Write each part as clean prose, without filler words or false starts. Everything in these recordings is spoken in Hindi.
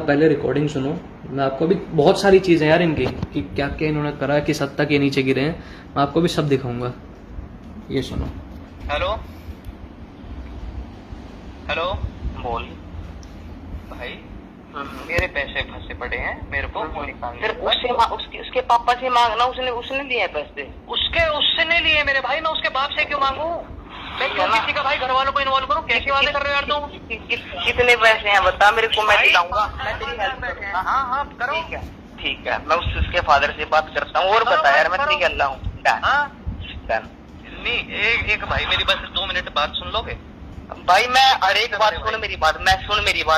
पहले रिकॉर्डिंग सुनो। मैं आपको भी बहुत सारी चीज़ें यार इनकी कि क्या क्या इन्होंने करा है, किस हद तक ये नीचे गिरे हैं, मैं आपको भी सब दिखाऊंगा। ये सुनो। हेलो हेलो बोल भाई, मेरे पैसे फंसे पड़े हैं, मेरे को वो निकालने फिर हैं। उसके पापा से मांगना, उसने लिए हैं पैसे। उससे नहीं लिए मेरे भाई, मैं उसके बाप से क्यों मांगू? मैं क्यों किसी का भाई घर वालों को इन्वॉल्व करूँ? कैसी बातें कर रहे हो यार तुम? कितने पैसे हैं बता मेरे को, मैं दिलाऊंगा। मैं तेरी हेल्प हाँ करूंगा। हाँ हाँ, करो। ठीक है मैं उसके फादर से बात करता हूँ। और बता यार, मैं तेरी कर रहा हूँ। हाँ नहीं, एक भाई मेरी बस 2 मिनट बात सुन लोगे? भाई मैं हर एक बात सुन मेरी बात,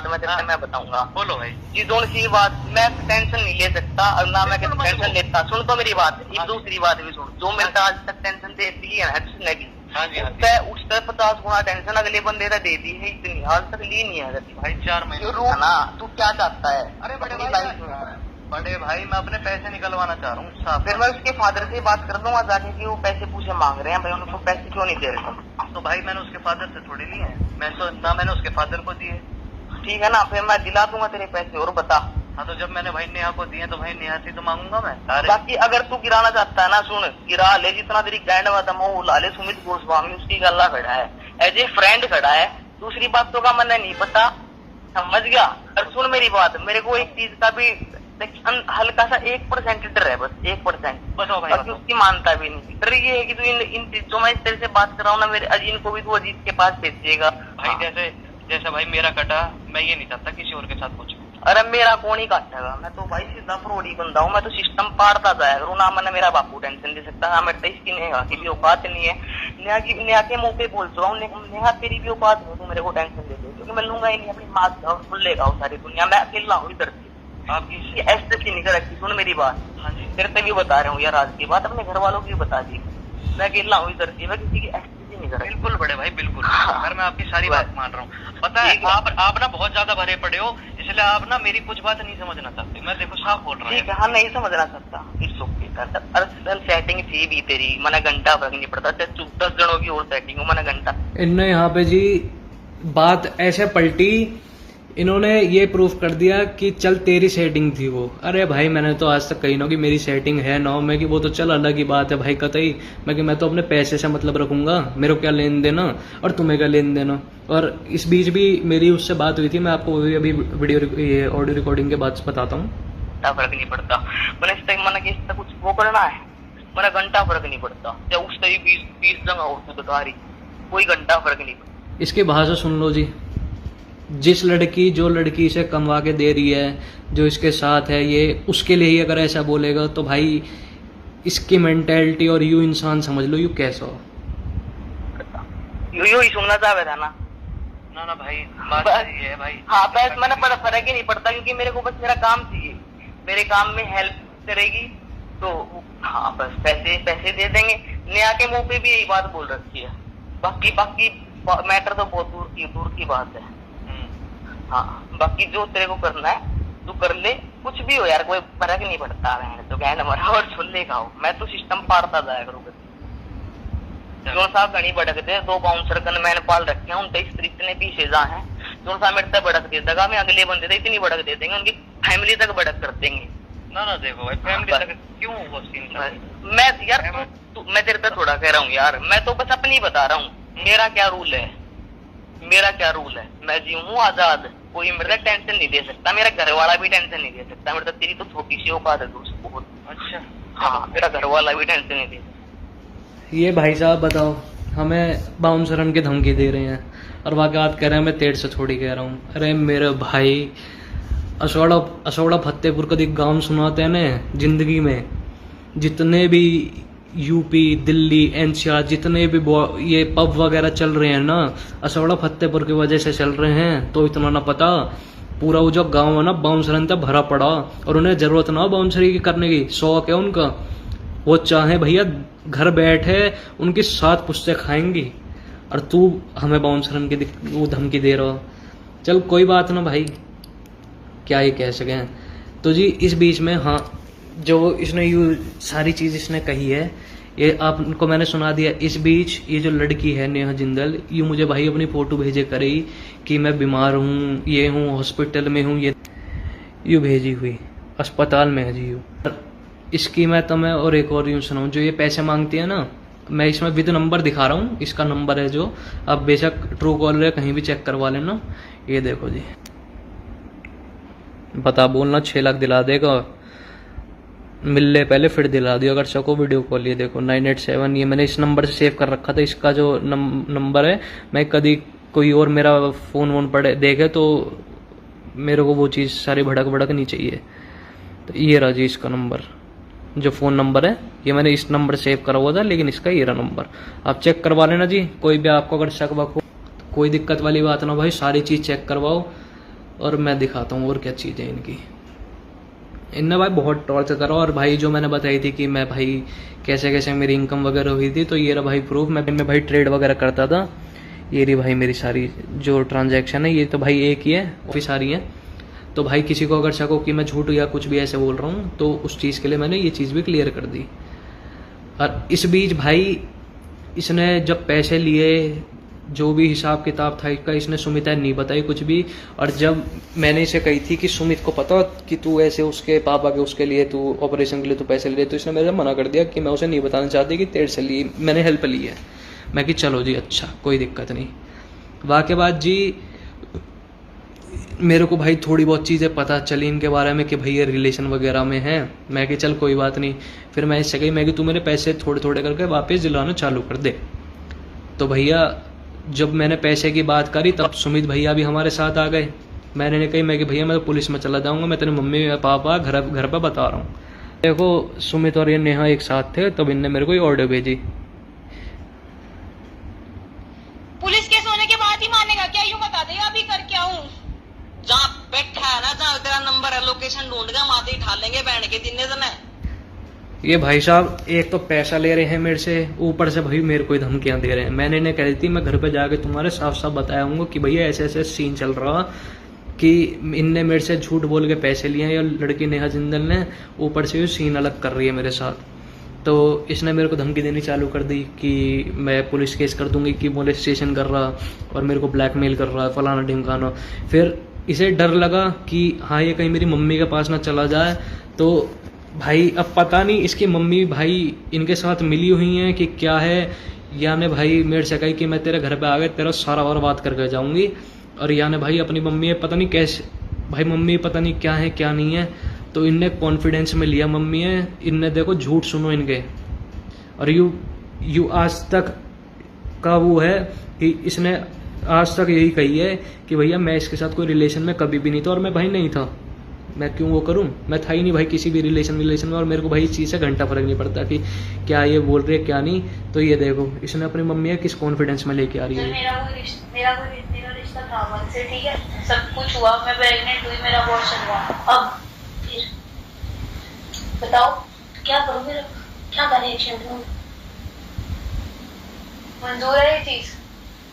मैं तेरे से मैं बताऊंगा। बोलो भाई। चीजों सी बात, मैं टेंशन नहीं ले सकता और ना मैं टेंशन लेता। सुन तो मेरी बात, एक दूसरी बात भी सुन। जो मेरे को आज तक टेंशन देती है ना जिसने भी, हाँ जी, हाँ जी। उससे 50 गुना टेंशन अगले बंदे ने दे दी है। इतनी आज तक ली नहीं है भाई 4 महीने है ना। तू क्या चाहता है? अरे बड़े अपनी भाई, लाइफ में बड़े भाई मैं अपने पैसे निकलवाना चाह रहा हूँ साहब। फिर मैं उसके फादर से बात कर दूंगा जाके कि वो पैसे पूछे मांग रहे हैं। भाई उनको पैसे क्यों नहीं दे रहे? तो भाई मैंने उसके फादर से थोड़ी लिए हैं, मैं तो ना मैंने उसके फादर को दिए। ठीक है ना, फिर मैं दिला दूंगा तेरे पैसे। और बता। हाँ तो जब मैंने भाई नेहा को दिए तो भाई नेहा से तो मांगूंगा मैं। अरे बाकी अगर तू गिराना चाहता है ना, सुन गिरा ले जितना तेरी कैंड वादा वो ला ले। सुमित गोस्वामी उसकी गला खड़ा है, एज ए फ्रेंड खड़ा है। दूसरी बातों का मैंने नहीं पता, समझ गया? और सुन मेरी बात, मेरे को एक चीज का भी हल्का सा 1% डर है, बस 1%। बताओ भाई, बाकी उसकी मानता भी नहीं। डर ये है कि तू इन चीजों में तेरे से बात कर रहा हूँ ना, मेरे इनको भी तू अजीत के पास भेजिएगा भाई। जैसे भाई मेरा कटा, मैं ये नहीं चाहता किसी और के साथ कुछ। अरे मेरा कौन ही काटेगा? मैं तो भाई सीधा फ्रॉडी बंदा हूँ। मैं तो सिस्टम पाड़ता जाया करूँ ना। मैंने मेरा बापू टेंशन दे सकता है, मेरे तो इसकी नेहा की भी औकात नहीं है। नेहा के मुंह पे बोल चुका हूँ, नेहा तेरी भी औकात नहीं, तू मेरे को टेंशन दे दे, क्योंकि मैं लूंगा ही नहीं अपनी माँ और सुन लेगा सारी दुनिया। मैं अकेला हूँ इधर से। आपकी ऐसे नहीं कर रखी। सुन मेरी बात, हाँ जी, तेरे से भी बता रहा हूँ यार, आज की बात अपने घर वालों की बता दी। मैं अकेला हूँ इधर से, मैं किसी की ऐसी नहीं कर रही। बिल्कुल बड़े भाई बिल्कुल। हाँ। मैं आपकी सारी बात मान रहा हूँ। पता है आप ना बहुत ज्यादा भरे पड़े हो, इसलिए आप ना मेरी कुछ बात नहीं समझना चाहते। मैं देखो साफ बोल रहा हूँ। ठीक है, हाँ नहीं समझना चाहता, इट्स ओके। अरे सेटिंग थी भी तेरी, मैंने घंटा फर्क नहीं पड़ता। 10 जनों की और सेटिंग हो, मैंने घंटा। इनने यहाँ पे जी बात ऐसे पलटी, इन्होंने ये प्रूफ कर दिया कि चल तेरी सेटिंग थी वो। अरे भाई मैंने तो आज तक कही ना कि मेरी सेटिंग है ना, मैं कि वो तो चल अलग ही बात है भाई कतई। मैं तो अपने पैसे से मतलब रखूंगा, मेरे को क्या लेन देना और तुम्हें क्या लेन देना। और इस बीच भी मेरी उससे बात हुई थी, मैं आपको अभी ये ऑडियो रिकॉर्डिंग के बाद बताता हूँ। फर्क नहीं पड़ता मैंने इस तक, मैंने इससे कुछ वो करना है, मैंने घंटा फर्क नहीं पड़ता। या उस तरी 20 जगह हो तो रही, कोई घंटा फर्क नहीं पड़ता। इसकी भाषा सुन लो जी। जिस लड़की जो लड़की इसे कमवा के दे रही है, जो इसके साथ है, ये उसके लिए ही अगर ऐसा बोलेगा तो भाई इसकी मेंटेलिटी और यू इंसान समझ लो यू कैसा हो। यू ही सुनना चाहे था ना। ना भाई बात सही है भाई। हाँ बस मैंने फर्क ही नहीं पड़ता, क्योंकि मेरे को बस मेरा काम चाहिए। मेरे काम में हेल्प करेगी तो हाँ बस पैसे दे देंगे। नेहा के मुंह पे भी यही बात बोल रखी है। बाकी मैटर तो बहुत दूर की बात है। हाँ बाकी जो तेरे को करना है तू कर ले, कुछ भी हो यार, कोई फर्क नहीं पड़ता। तो कहना मरा और छोले खाओ, मैं तो सिस्टम पाड़ता जाया करूँगा। जो साहब घनी भड़क दे, 2 बाउंसर गनमैन पाल रखे हैं, उनके इतने पीछे जा है। जो साहब मेरे तक भड़क दे देगा, मैं अगले बंदे से इतनी भड़क दे देंगे, उनकी फैमिली तक भड़क कर देंगे। ना देखो भाई, फैमिली तक क्यों वो सीन? मैं यार मैं तेरे पे थोड़ा कह रहा हूँ यार, मैं तो बस अपनी बता रहा हूँ। मेरा क्या रूल है, मैं जी हूँ आजाद, कोई मेरे को टेंशन नहीं दे सकता। मेरा घर वाला भी टेंशन नहीं दे सकता। मेरे तो तेरी तो छोटी सी औकात है दोस्त बहुत। अच्छा हाँ मेरा घर वाला भी टेंशन नहीं दे सकता। ये भाई साहब बताओ, हमें बाउंसरन की धमकी दे रहे हैं और वाकई कह रहे हैं मैं तेरे से थोड़ी कह रहा हूँ। अरे मेरे भाई, असोड़ा फतेहपुर का एक गाँव सुनाते हैं ना जिंदगी में, जितने भी यूपी दिल्ली एनसीआर जितने भी ये पब वगैरह चल रहे हैं ना, असोड़ा फतेहपुर की वजह से चल रहे हैं। तो इतना ना पता, पूरा वो जो गांव है ना बाउंसरन तक भरा पड़ा, और उन्हें जरूरत ना बाउंसरी की करने की, शौक है उनका। वो चाहे भैया घर बैठे उनकी 7 पुश्तें खाएंगी, और तू हमें बाउंसरन की वो धमकी दे रहा हो। चल कोई बात ना भाई, क्या ही कह सकें। तो जी इस बीच में हाँ, जो इसने यू सारी चीज़ इसने कही है ये आपको मैंने सुना दिया। इस बीच ये जो लड़की है नेहा जिंदल, ये मुझे भाई अपनी फ़ोटो भेजे करी कि मैं बीमार हूँ, ये हूँ, हॉस्पिटल में हूँ। यू भेजी हुई अस्पताल में है जी यू। इसकी मैं तुम्हें और एक और यूँ सुनाऊँ, जो ये पैसे मांगती है ना, मैं इसमें विद नंबर दिखा रहा हूँ, इसका नंबर है जो, अब बेशक ट्रू कॉलर है कहीं भी चेक करवा लेना। ये देखो जी, बता बोलना 6 लाख दिला देगा, मिल ले पहले फिर दिला दियो अगर सको वीडियो कॉल। ये देखो 987, ये मैंने इस नंबर से सेव कर रखा था, इसका जो नंबर है। मैं कभी कोई और मेरा फ़ोन वोन पड़े देखे तो मेरे को वो चीज़ सारी भड़क भड़क नहीं चाहिए। तो ये रहा जी इसका नंबर, जो फ़ोन नंबर है, ये मैंने इस नंबर सेव करा हुआ था, लेकिन इसका ये रहा नंबर। आप चेक करवा लेना जी, कोई भी आपको अगर शक वक हो, कोई दिक्कत वाली बात ना भाई, सारी चीज़ चेक करवाओ। और मैं दिखाता हूँ और क्या चीज़ें इनकी। इनने भाई बहुत टॉर्चर करा। और भाई जो मैंने बताई थी कि मैं भाई कैसे कैसे मेरी इनकम वगैरह हुई थी, तो ये रहा भाई प्रूफ। मैं भाई ट्रेड वगैरह करता था। ये रही भाई मेरी सारी जो ट्रांजैक्शन है, ये तो भाई एक ही है, काफ़ी सारी हैं। तो भाई किसी को अगर शक हो कि मैं झूठ या कुछ भी ऐसे बोल रहा हूँ, तो उस चीज़ के लिए मैंने ये चीज़ भी क्लियर कर दी। और इस बीच भाई इसने जब पैसे लिए, जो भी हिसाब किताब था इसका, इसने सुमिता नहीं बताई कुछ भी। और जब मैंने इसे कही थी कि सुमित को पता कि तू ऐसे उसके पापा के उसके लिए तू ऑपरेशन के लिए तू पैसे ले, तो इसने मेरे मना कर दिया कि मैं उसे नहीं बताना चाहती कि तेरे से ली, मैंने हेल्प ली है। मैं कि चलो जी अच्छा, कोई दिक्कत नहीं। वाके बाद जी मेरे को भाई थोड़ी बहुत चीज़ें पता चली इनके बारे में कि भाई ये रिलेशन वगैरह में है। मैं कि चल कोई बात नहीं। फिर मैं इससे कही, मैं कि तू मेरे पैसे थोड़े थोड़े करके वापस दिलाना चालू कर दे। तो भैया जब मैंने पैसे की बात करी, तब सुमित भैया भी हमारे साथ आ गए। मैंने कही, मैं कि भैया मैं तो पुलिस में चला जाऊँगा, मैं तेरे मम्मी पापा घर पर बता रहा हूँ। देखो सुमित और ये नेहा एक साथ थे, तब इनने मेरे को ये ऑर्डर भेजी। पुलिस केस होने के बाद ही मानेगा क्या? यूँ बता दे अभी कर क्या हूँ। जहाँ बैठा है ना, जहाँ तेरा नंबर है, लोकेशन ढूंढ के माते ही ठाल लेंगे बैंड के दिन दिन। ये भाई साहब एक तो पैसा ले रहे हैं मेरे से, ऊपर से भाई मेरे को धमकियां दे रहे हैं। मैंने इन्हें कह दी थी मैं घर पे जाके तुम्हारे साफ साफ बताया हूँ कि भैया ऐसे ऐसे सीन चल रहा, कि इनने मेरे से झूठ बोल के पैसे लिए हैं, या लड़की नेहा जिंदल ने, ऊपर से सीन अलग कर रही है मेरे साथ। तो इसने मेरे को धमकी देनी चालू कर दी कि मैं पुलिस केस कर दूंगी, कि मोलेस्टेशन कर रहा और मेरे को ब्लैकमेल कर रहा है, फलाना ढिमकाना। फिर इसे डर लगा कि हाँ ये कहीं मेरी मम्मी के पास ना चला जाए। तो भाई अब पता नहीं इसकी मम्मी भाई इनके साथ मिली हुई हैं कि क्या है, या ने भाई मेरे से कही कि मैं तेरे घर पे आ गए तेरा सारा और बात करके जाऊंगी। और या ने भाई अपनी मम्मी है, पता नहीं कैसे भाई मम्मी पता नहीं क्या है क्या नहीं है। तो इनने कॉन्फिडेंस में लिया मम्मी है, इनने देखो झूठ सुनो इनके। और यू आज तक का वो है कि इसने आज तक यही कही है कि भैया मैं इसके साथ कोई रिलेशन में कभी भी नहीं था। और मैं भाई नहीं था, मैं क्यों वो करूं, मैं था ही नहीं भाई किसी भी रिलेशन में। और मेरे को भाई इस चीज़ से घंटा फर्क नहीं पड़ता कि क्या ये बोल रही है क्या नहीं। तो ये देखो इसने अपनी मम्मी है किस कॉन्फिडेंस में लेके आ रही है। मेरा रिश्ता था मन से, ठीक है, सब कुछ हुआ, मैं प्रेग्नेंट हुई, मेरा अबॉर्शन हुआ। अब फिर बताओ क्या करूँ, मेरा क्या कनेक्शन दूँ? मंजूर है ये चीज?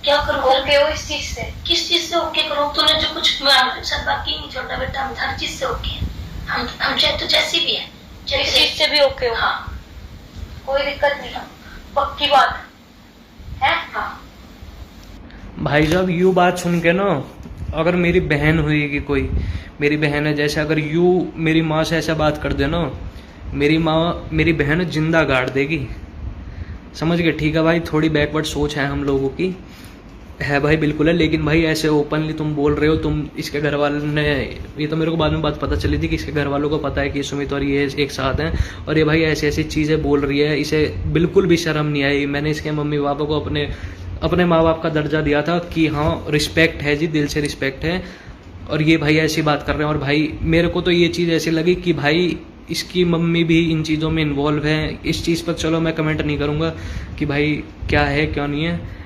क्या करूँ? ओके हो इस चीज से? किस चीज से ओके करूँ? तूने जो कुछ मेरे साथ बाकी नहीं छोड़ा बेटा, हम हर चीज से ओके हैं। हम चाहे तो जैसी भी है, इस चीज से भी ओके हो? हाँ, कोई दिक्कत नहीं है, पक्की बात है। हाँ भाई साहब यू बात सुन के ना, अगर मेरी बहन हुई कोई, मेरी बहन है जैसे, अगर यू मेरी माँ से ऐसा बात कर देना, मेरी माँ मेरी बहन जिंदा गाड़ देगी, समझ गए? ठीक है भाई, थोड़ी बैकवर्ड सोच है हम लोगों की, है भाई बिल्कुल है। लेकिन भाई ऐसे ओपनली तुम बोल रहे हो, तुम इसके घर वालों ने, ये तो मेरे को बाद में बात पता चली थी कि इसके घर वालों को पता है कि सुमित और ये एक साथ हैं, और ये भाई ऐसी ऐसी चीज़ें बोल रही है, इसे बिल्कुल भी शर्म नहीं आई। मैंने इसके मम्मी पापा को अपने माँ बाप का दर्जा दिया था कि हाँ रिस्पेक्ट है जी, दिल से रिस्पेक्ट है। और ये भाई ऐसी बात कर रहे हैं। और भाई मेरे को तो ये चीज़ ऐसी लगी कि भाई इसकी मम्मी भी इन चीज़ों में इन्वॉल्व है। इस चीज़ पर चलो मैं कमेंट नहीं करूँगा कि भाई क्या है क्या नहीं है।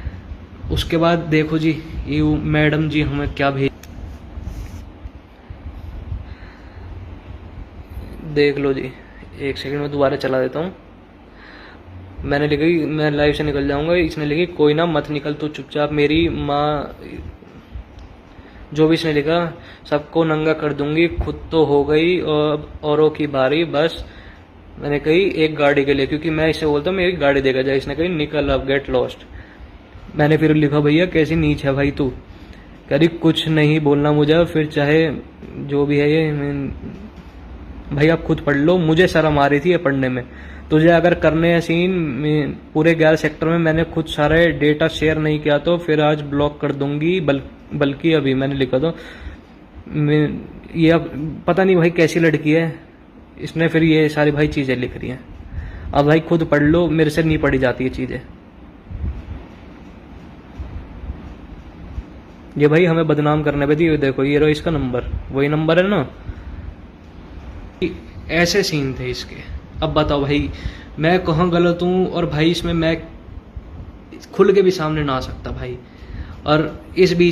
उसके बाद देखो जी यू मैडम जी हमें क्या भेज, देख लो जी, एक सेकंड में दोबारा चला देता हूँ। मैंने लिखी मैं लाइव से निकल जाऊंगा, इसने लिखी कोई ना मत निकल तो चुपचाप, मेरी माँ, जो भी इसने लिखा, सबको नंगा कर दूंगी, खुद तो हो गई और औरों की बारी बस। मैंने कही एक गाड़ी के लिए, क्योंकि मैं इसे बोलता हूँ मेरी गाड़ी देगा जाए। इसने कही निकल अब, गेट लॉस्ट। मैंने फिर लिखा भैया कैसी नीच है भाई तू, कह रही कुछ नहीं बोलना मुझे, फिर चाहे जो भी है ये भाई आप खुद पढ़ लो, मुझे शर्म आ रही थी ये पढ़ने में। तुझे अगर करने हैं सीन पूरे 11 सेक्टर में, मैंने खुद सारे डेटा शेयर नहीं किया तो फिर आज ब्लॉक कर दूंगी, बल्कि अभी मैंने लिखा तो ये अब पता नहीं भाई कैसी लड़की है, इसने फिर ये सारी भाई चीज़ें लिख रही हैं। अब भाई खुद पढ़ लो, मेरे से नहीं पढ़ी जाती ये चीज़ें। ये भाई हमें बदनाम करने पे थी, ये देखो ये रहा इसका नंबर, वही नंबर है ना। ऐसे सीन थे इसके। अब बताओ भाई मैं कहाँ गलत हूँ, और भाई इसमें मैं खुल के भी सामने ना आ सकता भाई। और इस बीच